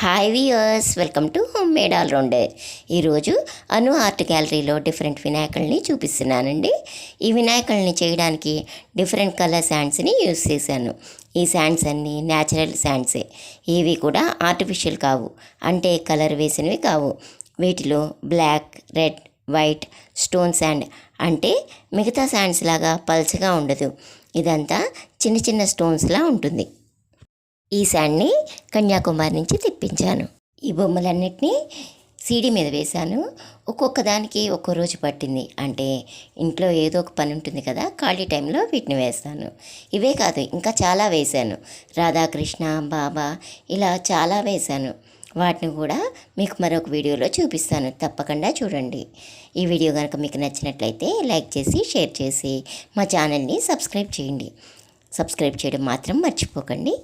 Hi viewers, welcome to home made all rounder. ఈరోజు Anu art గ్యాలరీలో different వినాయకుల్ని చూపిస్తున్నానండి. ఈ వినాయకుల్ని చేయడానికి డిఫరెంట్ కలర్ శాండ్స్ని యూస్ చేశాను. ఈ శాండ్స్ అన్నీ న్యాచురల్ శాండ్సే, ఇవి కూడా ఆర్టిఫిషియల్ కావు, అంటే కలర్ వేసినవి కావు. వీటిలో black, red, white stone sand అంటే మిగతా శాండ్స్ లాగా పల్చగా ఉండదు. ఇదంతా చిన్న చిన్న స్టోన్స్లా ఉంటుంది. ఈ శాండ్ని కన్యాకుమారి నుంచి తెప్పించాను. ఈ బొమ్మలన్నిటినీ సీడీ మీద వేశాను. ఒక్కొక్క దానికి ఒక్కో రోజు పట్టింది. అంటే ఇంట్లో ఏదో ఒక పని ఉంటుంది కదా, ఖాళీ టైంలో వీటిని వేస్తాను. ఇవే కాదు, ఇంకా చాలా వేశాను. రాధాకృష్ణ, బాబా, ఇలా చాలా వేశాను. వాటిని కూడా మీకు మరొక వీడియోలో చూపిస్తాను, తప్పకుండా చూడండి. ఈ వీడియో కనుక మీకు నచ్చినట్లయితే లైక్ చేసి, షేర్ చేసి మా ఛానల్ని సబ్స్క్రైబ్ చేయండి. సబ్స్క్రైబ్ చేయడం మాత్రం మర్చిపోకండి.